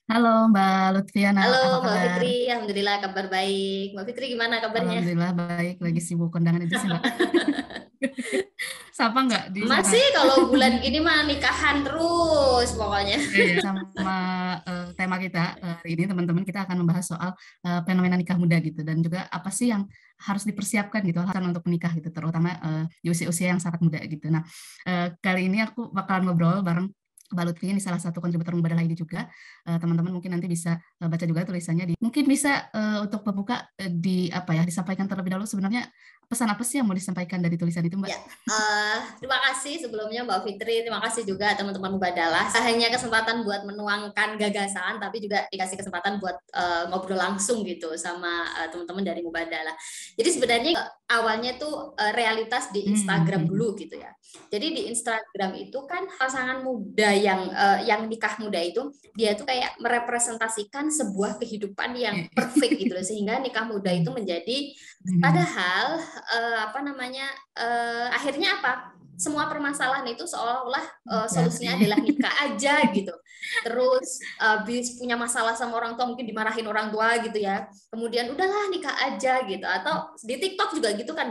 Halo Mbak Lutfiana, Halo apa Mbak kabar? Fitri, Alhamdulillah kabar baik. Mbak Fitri gimana kabarnya? Alhamdulillah baik, lagi sibuk kondangan itu sih Mbak. Sapa nggak di sana? Masih kalau bulan gini mah nikahan terus pokoknya. Iya, ya. Sama tema kita hari ini teman-teman kita akan membahas soal fenomena nikah muda gitu dan juga apa sih yang harus dipersiapkan gitu hal untuk menikah gitu terutama di usia-usia yang sangat muda gitu. Nah, kali ini aku bakalan ngobrol bareng Mbak Lutfi ini salah satu kontributor Mubadah ini juga. Teman-teman mungkin nanti bisa baca juga tulisannya di mungkin bisa untuk pembuka di apa ya disampaikan terlebih dahulu sebenarnya pesan apa sih yang mau disampaikan dari tulisan itu Mbak? Ya, terima kasih sebelumnya Mbak Fitri, terima kasih juga teman-teman Mubadalah. Tak hanya kesempatan buat menuangkan gagasan, tapi juga dikasih kesempatan buat ngobrol langsung gitu sama teman-teman dari Mubadalah. Jadi sebenarnya awalnya tuh realitas di Instagram dulu gitu ya. Jadi di Instagram itu kan pasangan muda yang nikah muda itu dia tuh kayak merepresentasikan sebuah kehidupan yang perfect gitu loh, sehingga nikah muda itu menjadi padahal apa namanya akhirnya apa? Semua permasalahan itu seolah-olah solusinya Iya. adalah nikah aja gitu. Terus habis punya masalah sama orang tua mungkin dimarahin orang tua gitu ya. Kemudian udahlah nikah aja gitu. Atau di TikTok juga gitu kan.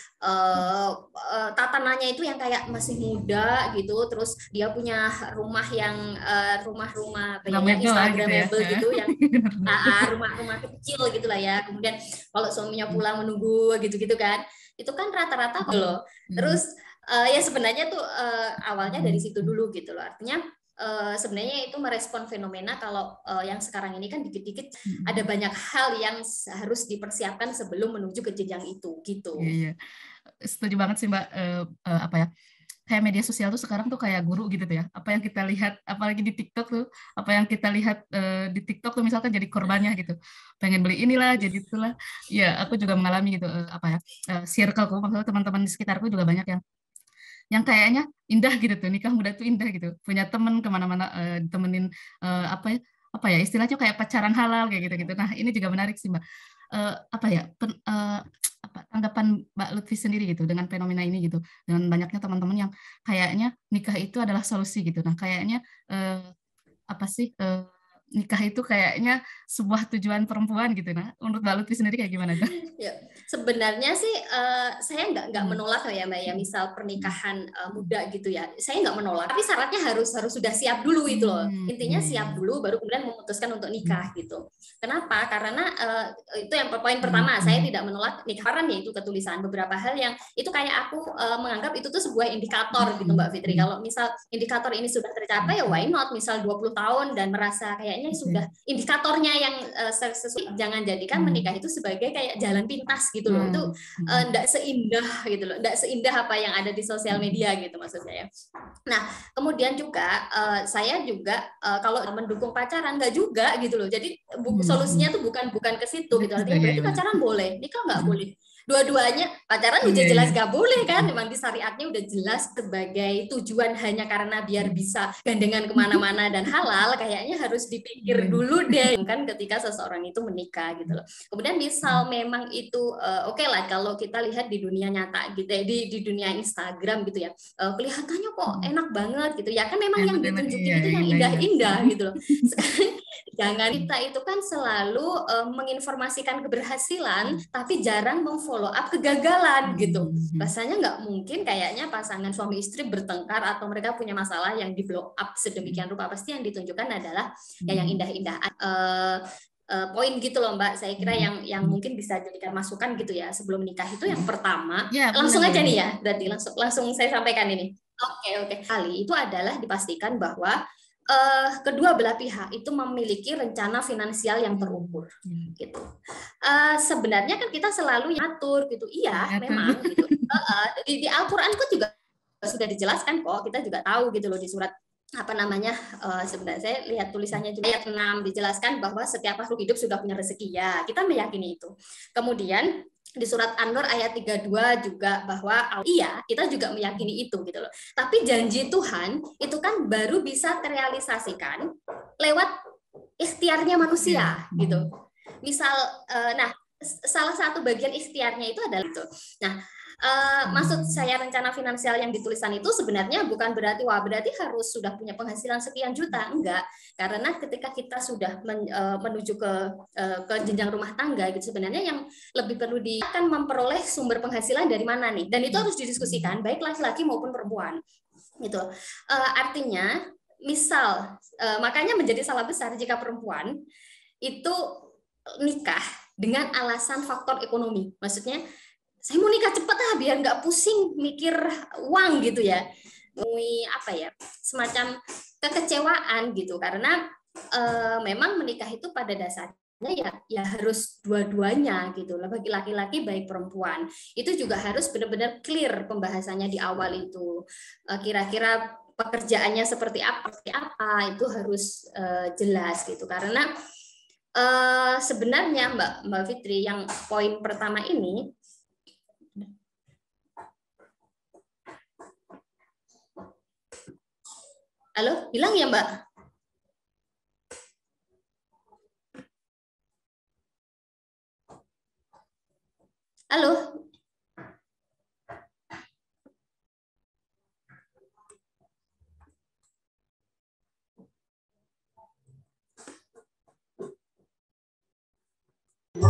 Tatanannya itu yang kayak masih muda gitu. Terus dia punya rumah yang rumah-rumah apa Nggak ya yang mebel lah gitu ya. Instagramable gitu yang rumah-rumah kecil gitu lah ya. Kemudian kalau suaminya pulang menunggu gitu-gitu kan, itu kan rata-rata loh. Terus ya sebenarnya tuh awalnya dari situ dulu gitu loh. Artinya sebenarnya itu merespon fenomena kalau yang sekarang ini kan dikit-dikit ada banyak hal yang harus dipersiapkan sebelum menuju ke jenjang itu Iya, gitu. iya. Setuju banget sih Mbak. Apa ya? Kayak media sosial tuh sekarang tuh kayak guru gitu tuh ya. Apa yang kita lihat, apalagi di TikTok tuh, apa yang kita lihat di TikTok tuh misalkan jadi korbannya gitu. Pengen beli inilah, jadi itulah. Ya, aku juga mengalami gitu. Apa ya? Circleku, maksudnya teman-teman di sekitarku juga banyak yang kayaknya indah gitu tuh, nikah muda tuh indah gitu. Punya temen kemana-mana ditemenin apa ya istilahnya kayak pacaran halal kayak gitu-gitu. Nah, ini juga menarik sih Mbak. Apa ya? Apa tanggapan Mbak Lutfi sendiri gitu dengan fenomena ini gitu dengan banyaknya teman-teman yang kayaknya nikah itu adalah solusi gitu nah kayaknya eh, apa sih nikah itu kayaknya sebuah tujuan perempuan gitu nah menurut Mbak Lutfi sendiri kayak gimana tuh? Ya, sebenarnya sih saya nggak Hmm. menolak ya Mbak ya, misal pernikahan muda gitu ya, saya nggak menolak. Tapi syaratnya harus harus sudah siap dulu itu loh. Intinya Iya, iya, siap iya. dulu, baru kemudian memutuskan untuk Hmm. nikah gitu. Kenapa? Karena itu yang poin Hmm. pertama, saya Hmm. tidak menolak nikah. Karena ya itu ketulisan beberapa hal yang itu kayak aku menganggap itu tuh sebuah indikator gitu Hmm. Mbak Fitri. Kalau misal indikator ini sudah tercapai ya why Hmm. not? Misal 20 tahun dan merasa kayaknya sudah Oke. indikatornya yang sesuai, jangan jadikan menikah Hmm. itu sebagai kayak jalan pintas gitu loh. Itu Hmm. Hmm. enggak seindah gitu loh, enggak seindah apa yang ada di sosial Hmm. media gitu maksud saya. Nah, kemudian juga saya juga kalau mendukung pacaran enggak juga gitu loh. Jadi Hmm. Hmm. solusinya tuh bukan bukan ke situ gitu. Itu juga Artinya ya, berarti ya benar. pacaran boleh, nikah nggak Hmm. boleh. Dua-duanya pacaran udah Iya, jelas iya. gak boleh kan, Hmm. memang di syariatnya udah jelas sebagai tujuan hanya karena biar Hmm. bisa gandengan kemana-mana dan halal, kayaknya harus dipikir Iya. dulu deh kan ketika seseorang itu menikah gitu loh. Kemudian Hmm. misal memang itu oke lah kalau kita lihat di dunia nyata gitu ya, di dunia Instagram gitu ya, kelihatannya kok Hmm. enak banget gitu ya, kan memang yang Enak-enak ditunjukin iya itu yang yang indah-indah. indah-indah Hmm. gitu loh. Sekarang jangan kita itu kan selalu menginformasikan keberhasilan tapi jarang memfollow up kegagalan gitu. Hmm. Rasanya nggak mungkin kayaknya pasangan suami istri bertengkar atau mereka punya masalah yang di blow up sedemikian rupa, pasti yang ditunjukkan adalah ya yang Hmm. indah-indah. Poin gitu loh Mbak, saya kira Hmm. yang mungkin bisa jadikan masukan gitu ya sebelum nikah itu. Yang pertama, Ya, boleh, langsung aja boleh, nih boleh. ya, berarti langsung langsung saya sampaikan ini. Oke. Kali itu adalah dipastikan bahwa kedua belah pihak itu memiliki rencana finansial yang terukur Hmm. gitu. Sebenarnya kan kita selalu atur gitu, iya Ya, tuh. memang gitu. Di Al-Quran pun juga sudah dijelaskan kok, kita juga tahu gitu loh di surat apa namanya, sebenarnya saya lihat tulisannya juga ayat 6 dijelaskan bahwa setiap makhluk hidup sudah punya rezeki, ya kita meyakini itu. Kemudian di surat An-Nur ayat 32 juga bahwa iya kita juga meyakini itu gitu loh. Tapi janji Tuhan itu kan baru bisa terrealisasikan lewat ikhtiarnya Ya. manusia gitu. Misal nah salah satu bagian ikhtiarnya itu adalah itu. Nah, Maksud saya rencana finansial yang ditulisan itu sebenarnya bukan berarti wah berarti harus sudah punya penghasilan sekian juta, enggak. Karena ketika kita sudah menuju ke jenjang rumah tangga gitu, sebenarnya yang lebih perlu akan memperoleh sumber penghasilan dari mana nih, dan itu harus didiskusikan baik laki-laki maupun perempuan gitu. Artinya misal makanya menjadi salah besar jika perempuan itu nikah dengan alasan faktor ekonomi, maksudnya saya mau nikah cepet biar nggak pusing mikir uang gitu ya, apa ya, semacam kekecewaan gitu, karena memang menikah itu pada dasarnya ya harus dua-duanya gitu, bagi laki-laki baik perempuan itu juga harus benar-benar clear pembahasannya di awal itu, kira-kira pekerjaannya seperti apa itu harus jelas gitu, karena sebenarnya Mbak Fitri yang poin pertama ini, halo, hilang ya Mbak? Halo?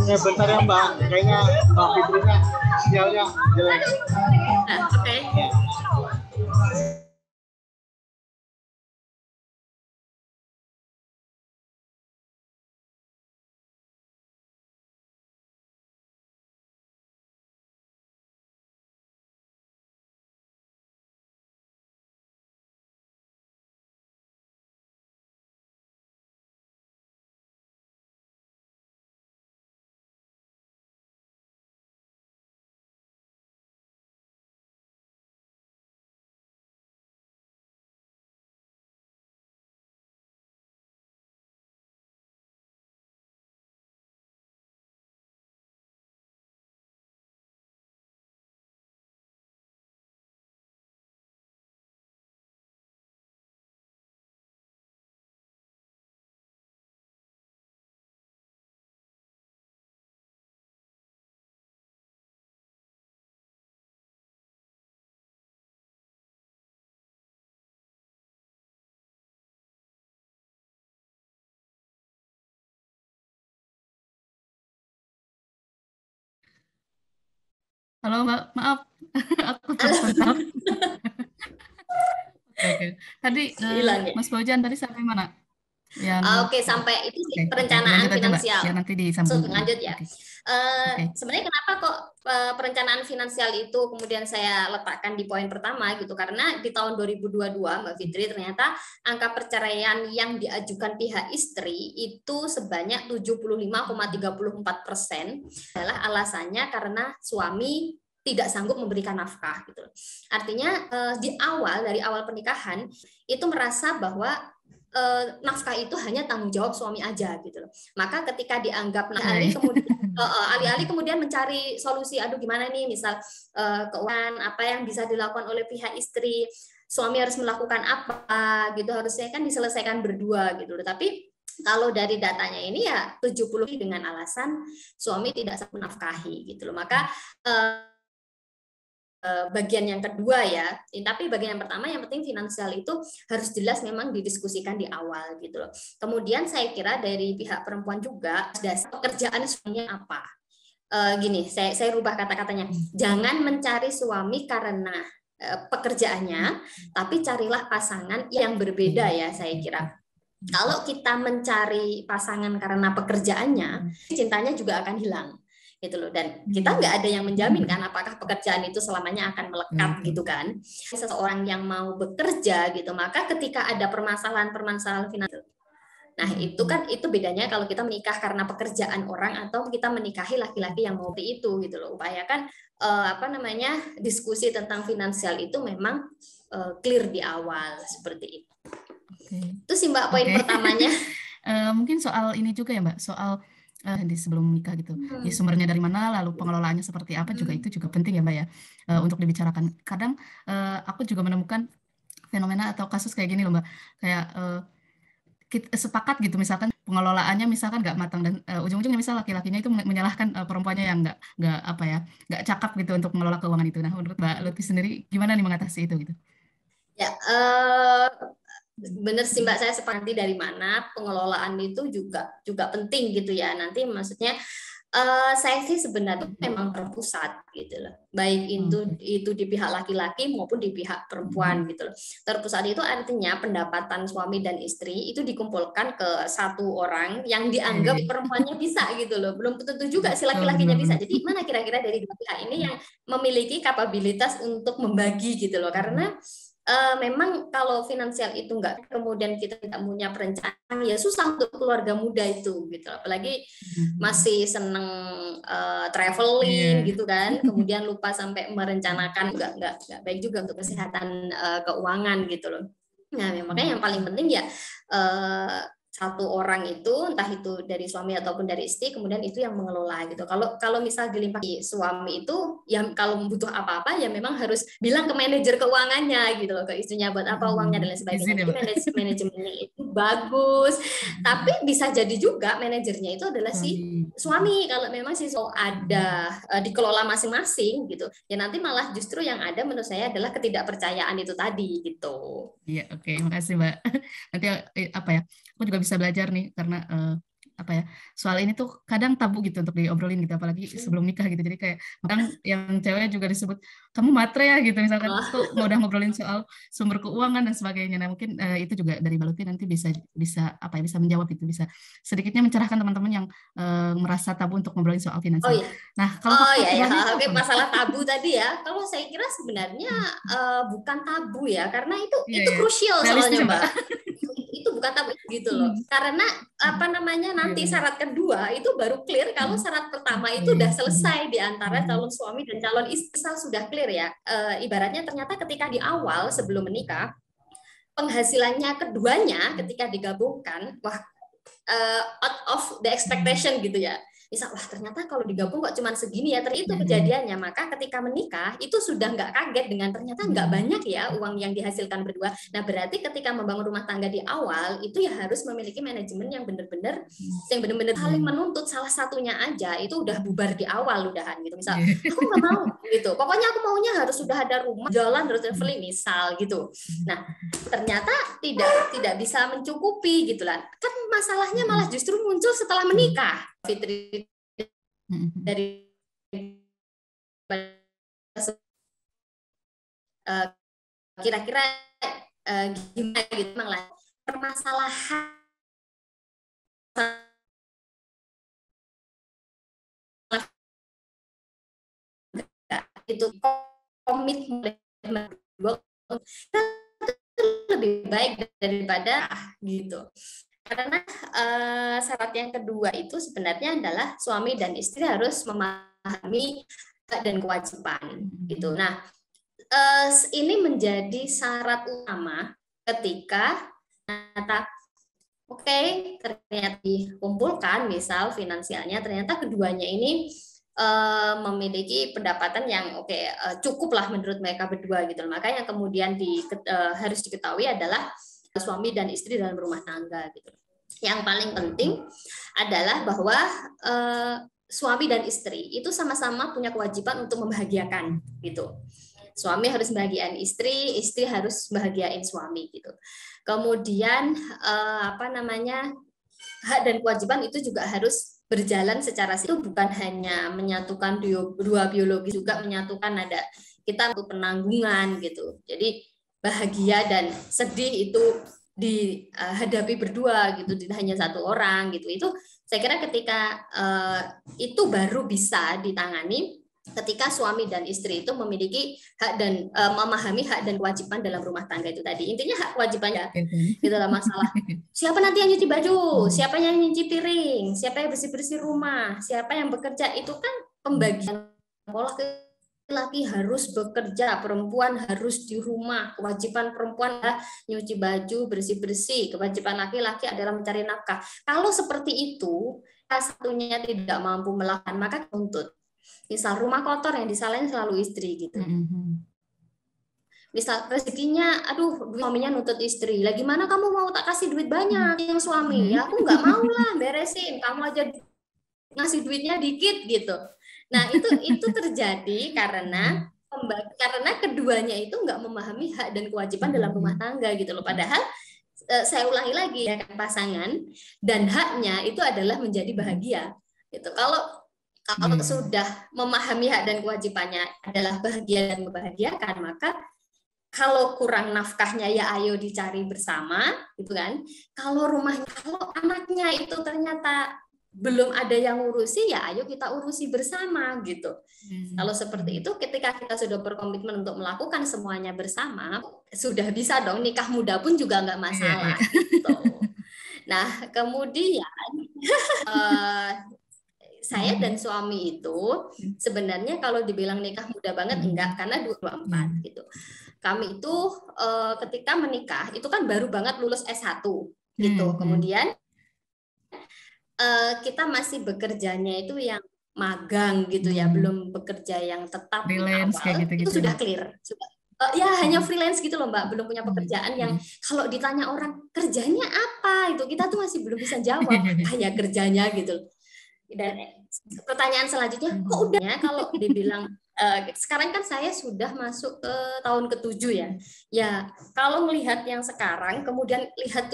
Bentar ya Mbak, kayaknya Mbak Fitrinya sinyalnya jelek. Oke. Halo Mbak, maaf, aku tersentak. Oke. Tadi Hilang ya. Mas Fauzan tadi sampai mana? Oke, sampai itu sih Oke, perencanaan lanjut aja Mbak, finansial. biar nanti disambung. Lanjut ya. Oke. Oke. Sebenarnya kenapa kok perencanaan finansial itu kemudian saya letakkan di poin pertama gitu, karena di tahun 2022 Mbak Fitri ternyata angka perceraian yang diajukan pihak istri itu sebanyak 75,34% adalah alasannya karena suami tidak sanggup memberikan nafkah gitu. Artinya dari awal pernikahan itu merasa bahwa nafkah itu hanya tanggung jawab suami aja gitu loh. Maka ketika dianggap alih-alih kemudian mencari solusi, aduh gimana nih, misal keuangan apa yang bisa dilakukan oleh pihak istri, suami harus melakukan apa gitu, harusnya kan diselesaikan berdua gitu loh. Tapi kalau dari datanya ini ya 70 dengan alasan suami tidak sanggup menafkahi gitu loh. Maka bagian yang kedua ya, tapi bagian yang pertama yang penting finansial itu harus jelas memang didiskusikan di awal gitu loh. Kemudian saya kira dari pihak perempuan juga dasar pekerjaan suaminya apa. Gini, saya rubah kata-katanya. Jangan mencari suami karena pekerjaannya, tapi carilah pasangan yang berbeda ya, saya kira. Kalau kita mencari pasangan karena pekerjaannya, cintanya juga akan hilang gitu loh, dan kita nggak ada yang menjamin kan apakah pekerjaan itu selamanya akan melekat gitu kan. Seseorang yang mau bekerja gitu, maka ketika ada permasalahan finansial, nah itu bedanya kalau kita menikah karena pekerjaan orang atau kita menikahi laki-laki yang mau itu gitu loh. Upayakan diskusi tentang finansial itu memang clear di awal seperti itu. Itu sih Mbak poin pertamanya. Mungkin soal ini juga ya Mbak, soal di sebelum menikah gitu, di sumbernya dari mana, lalu pengelolaannya seperti apa, juga itu juga penting ya Mbak ya, untuk dibicarakan. Kadang aku juga menemukan fenomena atau kasus kayak gini loh Mbak, kayak kita sepakat gitu, misalkan pengelolaannya misalkan nggak matang dan ujung-ujungnya misal laki-lakinya itu menyalahkan perempuannya yang nggak apa ya, nggak cakap gitu untuk mengelola keuangan itu. Nah, menurut Mbak Lutfi sendiri gimana nih mengatasi itu gitu? Ya, benar sih Mbak, saya seperti dari mana pengelolaan itu juga penting gitu ya. Nanti maksudnya saya sih sebenarnya memang terpusat gitu loh, baik itu di pihak laki-laki maupun di pihak perempuan gitu loh. Terpusat itu artinya pendapatan suami dan istri itu dikumpulkan ke satu orang yang dianggap perempuannya bisa gitu loh, belum tentu juga si laki-lakinya bisa. Jadi mana kira-kira dari dua pihak ini yang memiliki kapabilitas untuk membagi gitu loh, karena memang kalau finansial itu enggak, kemudian kita tidak punya perencanaan, ya susah untuk keluarga muda itu gitu. Apalagi masih seneng traveling gitu kan, kemudian lupa sampai merencanakan, enggak baik juga untuk kesehatan keuangan gitu loh. Nah, makanya yang paling penting ya satu orang itu, entah itu dari suami ataupun dari istri, kemudian itu yang mengelola gitu. Kalau misal dilimpahkan suami itu, yang kalau butuh apa-apa ya memang harus bilang ke manajer keuangannya gitu loh, ke istrinya buat apa uangnya dan lain sebagainya. Jadi manajemennya itu bagus, tapi bisa jadi juga manajernya itu adalah si suami. Kalau memang si suami ada dikelola masing-masing gitu, ya nanti malah justru yang ada menurut saya adalah ketidakpercayaan itu tadi gitu. Iya, oke, makasih Mbak. Nanti apa ya? Aku juga bisa belajar nih karena apa ya, soal ini tuh kadang tabu gitu untuk diobrolin gitu, apalagi sebelum nikah gitu. Jadi kayak kadang yang cewek juga disebut kamu matre ya gitu, misalkan tuh udah ngobrolin soal sumber keuangan dan sebagainya. Nah, mungkin itu juga dari Mbak Lutfi nanti bisa apa ya, bisa menjawab itu, bisa sedikitnya mencerahkan teman-teman yang merasa tabu untuk ngobrolin soal finansial. Nah, kalau oke, masalah tabu tadi ya, kalau saya kira sebenarnya bukan tabu ya, karena itu krusial soalnya Mbak. Itu bukan tabu gitu loh, karena apa namanya nanti syarat kedua itu baru clear kalau syarat pertama itu udah selesai di antara calon suami dan calon istri, sudah clear ya. Ibaratnya ternyata ketika di awal sebelum menikah penghasilannya keduanya ketika digabungkan, wah out of the expectation gitu ya. Misal, wah ternyata kalau digabung kok cuma segini ya, itu kejadiannya. Maka ketika menikah itu sudah nggak kaget dengan ternyata nggak banyak ya uang yang dihasilkan berdua. Nah berarti ketika membangun rumah tangga di awal itu ya harus memiliki manajemen yang benar-benar saling menuntut. Salah satunya aja itu udah bubar di awal udahan gitu. Misal aku nggak mau gitu, pokoknya aku maunya harus sudah ada rumah, jalan, terus traveling misal gitu. Nah ternyata tidak bisa mencukupi gitu lah. Kan masalahnya malah justru muncul setelah menikah. Fitri dari kira-kira gimana gitu malah permasalahan itu komitmen lebih baik daripada gitu. Karena syarat yang kedua itu sebenarnya adalah suami dan istri harus memahami hak dan kewajiban gitu. Nah, ini menjadi syarat utama ketika ternyata ternyata dikumpulkan misal finansialnya, ternyata keduanya ini memiliki pendapatan yang cukup lah menurut mereka berdua gitu. Maka yang kemudian harus diketahui adalah suami dan istri dalam rumah tangga gitu. Yang paling penting adalah bahwa suami dan istri itu sama-sama punya kewajiban untuk membahagiakan gitu. Suami harus bahagiain istri, istri harus bahagiain suami gitu. Kemudian hak dan kewajiban itu juga harus berjalan secara itu bukan hanya menyatukan dua biologi, juga menyatukan ada kita untuk penanggungan gitu. Jadi bahagia dan sedih itu dihadapi berdua gitu, tidak hanya satu orang gitu. Itu saya kira ketika itu baru bisa ditangani ketika suami dan istri itu memiliki hak dan memahami hak dan kewajiban dalam rumah tangga itu tadi. Intinya hak kewajibannya gitu lah, masalah siapa nanti yang nyuci baju, siapa yang nyuci piring, siapa yang bersih-bersih rumah, siapa yang bekerja, itu kan pembagian pola. Laki harus bekerja, perempuan harus di rumah. Kewajiban perempuan adalah nyuci baju, bersih-bersih. Kewajiban laki-laki adalah mencari nafkah. Kalau seperti itu, satunya tidak mampu melakukan, maka tuntut. Misal rumah kotor yang disalahin selalu istri gitu. misal rezekinya, aduh suaminya nuntut istri, lah gimana kamu mau tak kasih duit banyak yang suami, ya aku nggak mau lah, beresin, kamu aja ngasih duitnya dikit gitu. Nah itu terjadi karena keduanya itu nggak memahami hak dan kewajiban dalam rumah tangga gitu loh. Padahal saya ulangi lagi ya, pasangan dan haknya itu adalah menjadi bahagia gitu. Kalau sudah memahami hak dan kewajibannya adalah bahagia dan membahagiakan, maka kalau kurang nafkahnya ya ayo dicari bersama gitu kan. Kalau anaknya itu ternyata belum ada yang ngurusi, ya ayo kita urusi bersama gitu. Kalau seperti itu, ketika kita sudah berkomitmen untuk melakukan semuanya bersama, sudah bisa dong nikah muda pun juga nggak masalah gitu. Nah kemudian saya dan suami itu sebenarnya kalau dibilang nikah muda banget enggak, karena 24 gitu. Kami itu ketika menikah itu kan baru banget lulus S1 gitu. Kemudian kita masih bekerjanya itu yang magang gitu ya, belum bekerja yang tetap freelance kayak gitu-gitu. Itu sudah clear. Ya hanya freelance gitu loh Mbak, belum punya pekerjaan yang kalau ditanya orang kerjanya apa itu kita tuh masih belum bisa jawab. Hanya kerjanya gitu. Dan pertanyaan selanjutnya, kok udah ya kalau dibilang sekarang kan saya sudah masuk ke tahun ke-7 ya. Ya, kalau melihat yang sekarang, kemudian lihat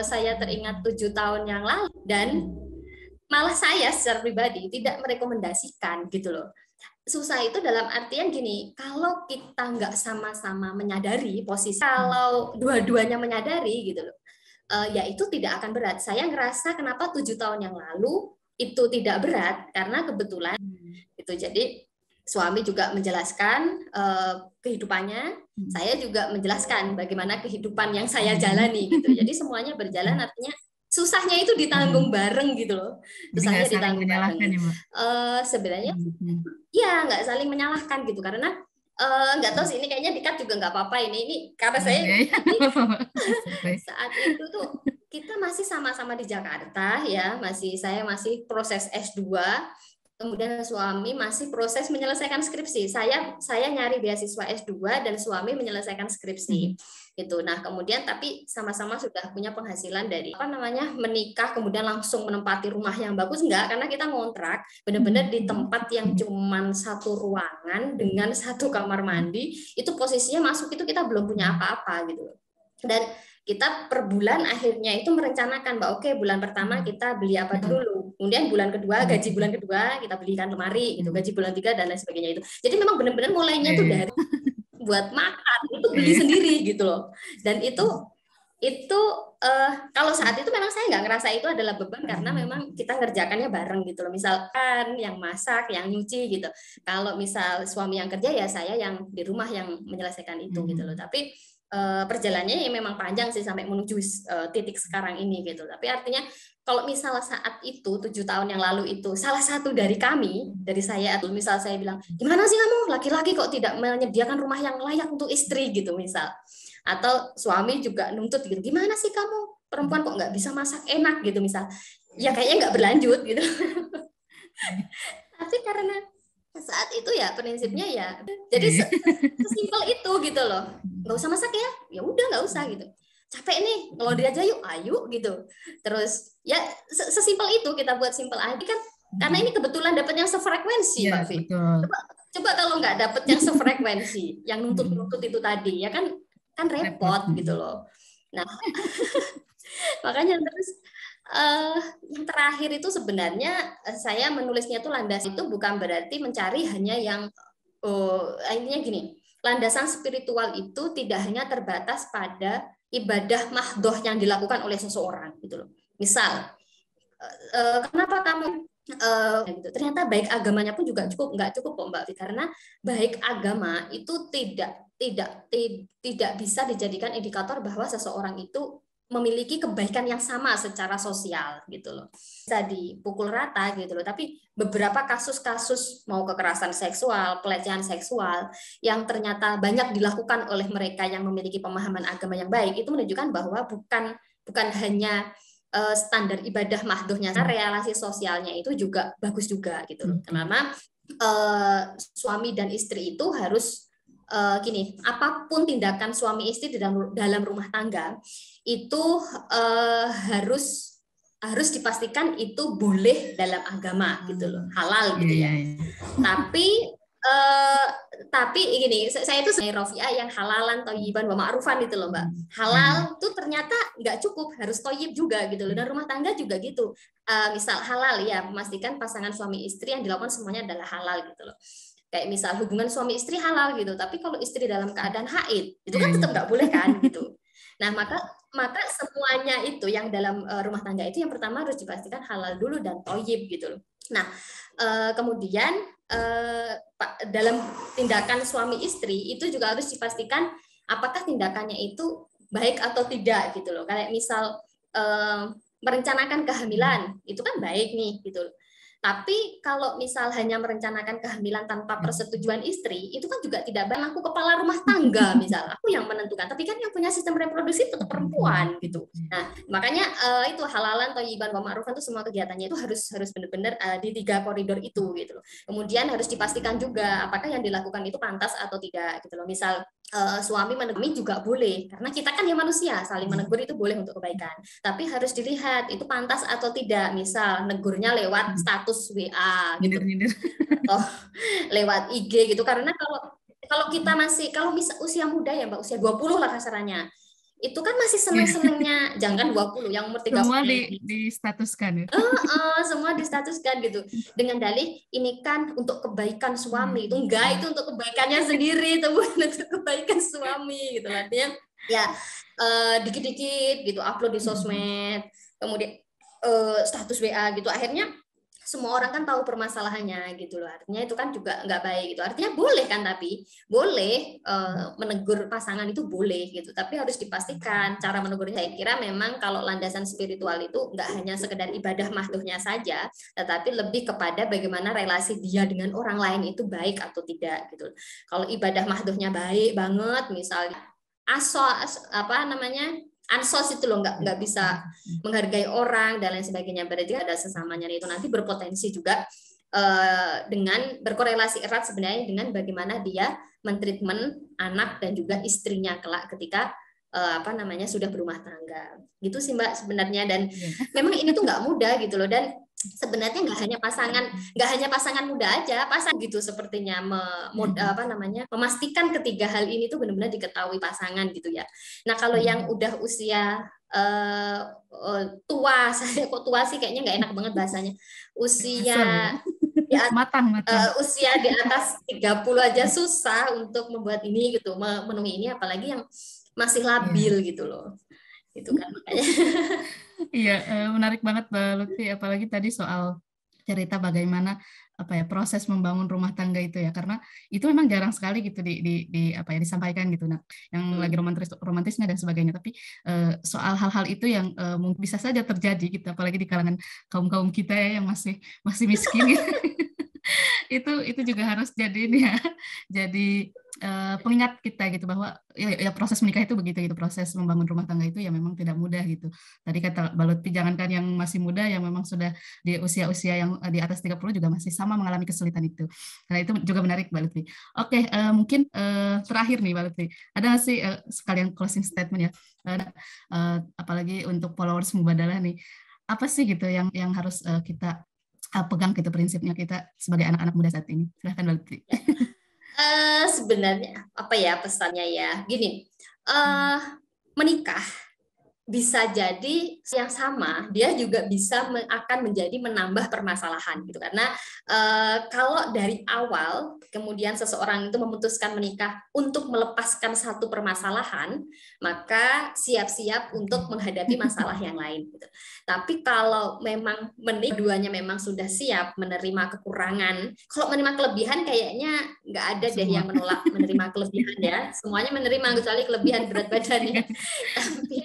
saya teringat 7 tahun yang lalu, dan malah saya secara pribadi tidak merekomendasikan gitu loh. Susah itu dalam artian gini, kalau kita nggak sama-sama menyadari posisi, kalau dua-duanya menyadari gitu loh, ya itu tidak akan berat. Saya ngerasa kenapa 7 tahun yang lalu itu tidak berat, karena kebetulan itu jadi suami juga menjelaskan kehidupannya, saya juga menjelaskan bagaimana kehidupan yang saya jalani gitu. Jadi semuanya berjalan, artinya susahnya itu ditanggung bareng gitu loh. Susahnya ditanggung bareng. Sebenarnya ya nggak saling menyalahkan gitu, karena nggak tahu sih ini kayaknya dikat juga nggak apa-apa ini karena saya saat itu tuh kita masih sama-sama di Jakarta ya, saya masih proses S2, kemudian suami masih proses menyelesaikan skripsi. Saya nyari beasiswa S2 dan suami menyelesaikan skripsi. Gitu. Nah, kemudian tapi sama-sama sudah punya penghasilan dari menikah kemudian langsung menempati rumah yang bagus, enggak, karena kita ngontrak benar-benar di tempat yang cuman satu ruangan dengan satu kamar mandi. Itu posisinya masuk itu kita belum punya apa-apa gitu. Dan kita per bulan akhirnya itu merencanakan bahwa oke, bulan pertama kita beli apa dulu, kemudian bulan kedua, gaji bulan kedua kita belikan lemari gitu, gaji bulan 3 dan lain sebagainya itu. Jadi memang benar-benar mulainya tuh dari buat makan itu beli sendiri gitu loh. Dan itu kalau saat itu memang saya nggak ngerasa itu adalah beban, karena memang kita ngerjakannya bareng gitu loh. Misalkan yang masak, yang nyuci gitu. Kalau misal suami yang kerja, ya saya yang di rumah yang menyelesaikan itu gitu loh. Tapi perjalanannya memang panjang sih sampai menuju titik sekarang ini gitu. Tapi artinya kalau misalnya saat itu 7 tahun yang lalu itu salah satu dari saya atau misal saya bilang, gimana sih kamu laki-laki kok tidak menyediakan rumah yang layak untuk istri gitu misal, atau suami juga nuntut gitu, gimana sih kamu perempuan kok nggak bisa masak enak gitu misal, ya kayaknya nggak berlanjut gitu. Tapi karena saat itu ya prinsipnya ya jadi sesimpel itu gitu loh, nggak usah masak ya udah nggak usah gitu, capek nih ngelondri aja yuk, ayo gitu. Terus ya sesimpel itu, kita buat simpel aja kan, karena ini kebetulan dapat yang sefrekuensi Mbak Vi. Coba kalau nggak dapet yang sefrekuensi, yang nuntut itu tadi ya kan repot gitu loh. Nah makanya terus yang terakhir itu sebenarnya saya menulisnya itu landas itu bukan berarti mencari hanya yang intinya gini, landasan spiritual itu tidak hanya terbatas pada ibadah mahdoh yang dilakukan oleh seseorang gitu loh. Misal kenapa kamu gitu, ternyata baik agamanya pun juga nggak cukup kok Mbak Vi, karena baik agama itu tidak bisa dijadikan indikator bahwa seseorang itu memiliki kebaikan yang sama secara sosial gitu loh, bisa dipukul rata gitu loh. Tapi beberapa kasus-kasus mau kekerasan seksual, pelecehan seksual yang ternyata banyak dilakukan oleh mereka yang memiliki pemahaman agama yang baik, itu menunjukkan bahwa bukan hanya standar ibadah mahdohnya, relasi sosialnya itu juga bagus juga gitu loh. Karena suami dan istri itu harus gini, apapun tindakan suami istri dalam rumah tangga itu harus dipastikan itu boleh dalam agama gitu loh, halal gitu ya. Tapi gini, saya itu sebenarnya Rofiah yang halalan, thayyiban, wa ma'rufan itu loh Mbak. Halal tuh ternyata nggak cukup, harus thayyib juga gitu loh. Dan rumah tangga juga gitu. Misal halal ya, memastikan pasangan suami istri yang dilakukan semuanya adalah halal gitu loh. Kayak misal hubungan suami istri halal gitu, tapi kalau istri dalam keadaan haid, itu kan tetap nggak boleh kan gitu. Nah, maka semuanya itu yang dalam rumah tangga itu yang pertama harus dipastikan halal dulu dan thayyib gitu loh. Nah, kemudian dalam tindakan suami istri itu juga harus dipastikan apakah tindakannya itu baik atau tidak gitu loh. Kayak misal merencanakan kehamilan itu kan baik nih gitu loh. Tapi kalau misal hanya merencanakan kehamilan tanpa persetujuan istri, itu kan juga tidak baik. Aku kepala rumah tangga, misal aku yang menentukan. Tapi kan yang punya sistem reproduksi tetap perempuan gitu. Nah, makanya itu halalan, thayyiban, wa ma'rufan itu semua kegiatannya itu harus benar-benar di 3 koridor itu gitu loh. Kemudian harus dipastikan juga apakah yang dilakukan itu pantas atau tidak gitu loh. Misal suami menegur juga boleh, karena kita kan ya manusia, saling menegur itu boleh untuk kebaikan. Tapi harus dilihat itu pantas atau tidak. Misal negurnya lewat status WA gitu, atau lewat IG gitu. Karena kalau kita masih, kalau misal usia muda ya Mbak, usia 20 lah kasarannya, itu kan masih seneng-senengnya, jangan 20, yang umur 30. Semua distatuskan ya? Semua distatuskan gitu. Dengan dalih, ini kan untuk kebaikan suami. Itu enggak, itu untuk kebaikannya sendiri, itu bukan untuk kebaikan suami gitu. Artinya ya dikit-dikit gitu, upload di sosmed, kemudian status WA gitu. Akhirnya semua orang kan tahu permasalahannya gitu loh. Artinya itu kan juga nggak baik gitu. Artinya boleh kan, tapi boleh menegur pasangan itu boleh gitu. Tapi harus dipastikan cara menegurnya. Saya kira memang kalau landasan spiritual itu nggak hanya sekedar ibadah mahdohnya saja, tetapi lebih kepada bagaimana relasi dia dengan orang lain itu baik atau tidak gitu. Kalau ibadah mahdohnya baik banget, misalnya ansos itu loh, nggak bisa menghargai orang dan lain sebagainya, berarti ada sesamanya itu nanti berpotensi juga dengan berkorelasi erat sebenarnya dengan bagaimana dia mentreatment anak dan juga istrinya kelak ketika sudah berumah tangga gitu sih Mbak sebenarnya. Dan memang ini tuh nggak mudah gitu loh, dan sebenarnya nggak hanya pasangan muda aja, pasangan gitu sepertinya memastikan ketiga hal ini tuh benar-benar diketahui pasangan gitu ya. Nah kalau yang udah usia tua, saya kok tua sih kayaknya nggak enak banget bahasanya, usia usia di atas 30 aja susah untuk membuat ini gitu, memenuhi ini, apalagi yang masih labil gitu loh. Itu kan makanya. Iya, menarik banget Mbak Lutfi, apalagi tadi soal cerita bagaimana proses membangun rumah tangga itu ya, karena itu memang jarang sekali gitu disampaikan gitu. Nah, yang lagi romantisnya dan sebagainya, tapi soal hal-hal itu yang mungkin bisa saja terjadi gitu, apalagi di kalangan kaum kita ya yang masih miskin gitu. itu juga harus jadi pengingat kita gitu, bahwa ya proses menikah itu begitu gitu, proses membangun rumah tangga itu ya memang tidak mudah gitu. Tadi kata Mbak Lutfi, jangankan yang masih muda, yang memang sudah di usia yang di atas 30 juga masih sama mengalami kesulitan itu. Nah itu juga menarik Mbak Lutfi. Oke, mungkin terakhir nih Mbak Lutfi, ada nggak sih sekalian closing statement ya, apalagi untuk followers Mubadalah nih, apa sih gitu yang harus kita pegang gitu prinsipnya kita sebagai anak-anak muda saat ini? Silahkan Mbak Lutfi. Sebenarnya apa ya pesannya ya, gini, menikah bisa jadi yang sama, dia juga bisa akan menjadi menambah permasalahan gitu, karena kalau dari awal kemudian seseorang itu memutuskan menikah untuk melepaskan satu permasalahan, maka siap-siap untuk menghadapi masalah yang lain gitu. Tapi kalau memang keduanya memang sudah siap menerima kekurangan, kalau menerima kelebihan kayaknya nggak ada deh yang menolak menerima kelebihan ya, semuanya menerima kecuali kelebihan berat badannya. Tapi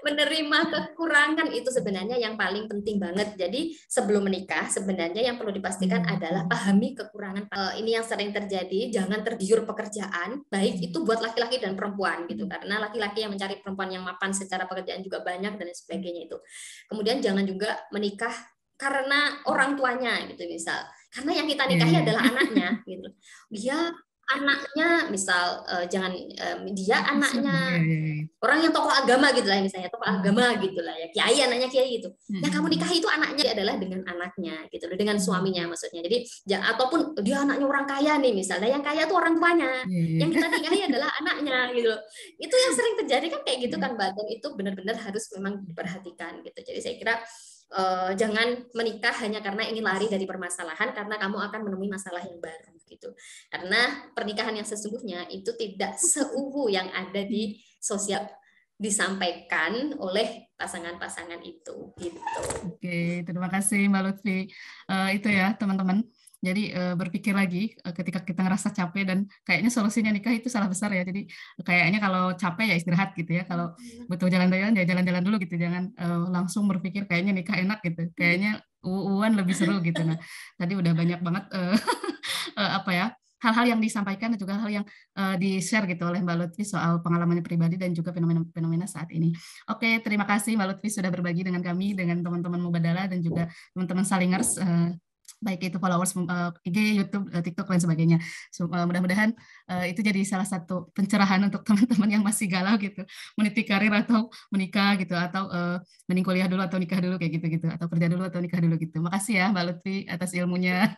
menerima kekurangan itu sebenarnya yang paling penting banget. Jadi sebelum menikah sebenarnya yang perlu dipastikan adalah pahami kekurangan. Ini yang sering terjadi, jangan tergiur pekerjaan, baik itu buat laki-laki dan perempuan gitu, karena laki-laki yang mencari perempuan yang mapan secara pekerjaan juga banyak dan sebagainya itu. Kemudian jangan juga menikah karena orang tuanya gitu, misal karena yang kita nikahi adalah anaknya gitu. Dia anaknya, misal jangan dia anaknya Iya. orang yang tokoh agama gitu lah, misalnya tokoh agama gitu lah ya, kiai, anaknya kiai gitu. Yang kamu nikahi itu anaknya adalah dengan anaknya gitu loh, dengan suaminya maksudnya. Jadi ataupun dia anaknya orang kaya nih misalnya, yang kaya tuh orang tuanya, yang kita nikahi adalah anaknya gitu loh. Itu yang sering terjadi kan kayak gitu kan, Mbak. Dan itu benar-benar harus memang diperhatikan gitu. Jadi saya kira jangan menikah hanya karena ingin lari dari permasalahan, karena kamu akan menemui masalah yang baru gitu. Karena pernikahan yang sesungguhnya itu tidak seuhuh yang ada di sosial disampaikan oleh pasangan-pasangan itu gitu. Oke, terima kasih Mbak Lutfi. Itu ya teman-teman. Jadi berpikir lagi ketika kita ngerasa capek, dan kayaknya solusinya nikah itu salah besar ya. Jadi kayaknya kalau capek ya istirahat gitu ya. Kalau butuh jalan-jalan ya jalan-jalan dulu gitu. Jangan langsung berpikir kayaknya nikah enak gitu. Kayaknya uuan lebih seru gitu. Nah, tadi udah banyak banget apa ya, hal-hal yang disampaikan dan juga hal yang di-share gitu oleh Mbak Lutfi soal pengalamannya pribadi dan juga fenomena-fenomena saat ini. Oke, terima kasih Mbak Lutfi sudah berbagi dengan kami, dengan teman-teman Mubadalah dan juga teman-teman Salingers, baik itu followers IG, YouTube, TikTok, dan sebagainya. Mudah-mudahan itu jadi salah satu pencerahan untuk teman-teman yang masih galau gitu, meniti karir atau menikah gitu, atau mending kuliah dulu atau nikah dulu kayak gitu-gitu, atau kerja dulu atau nikah dulu gitu. Makasih ya Mbak Lutfi atas ilmunya.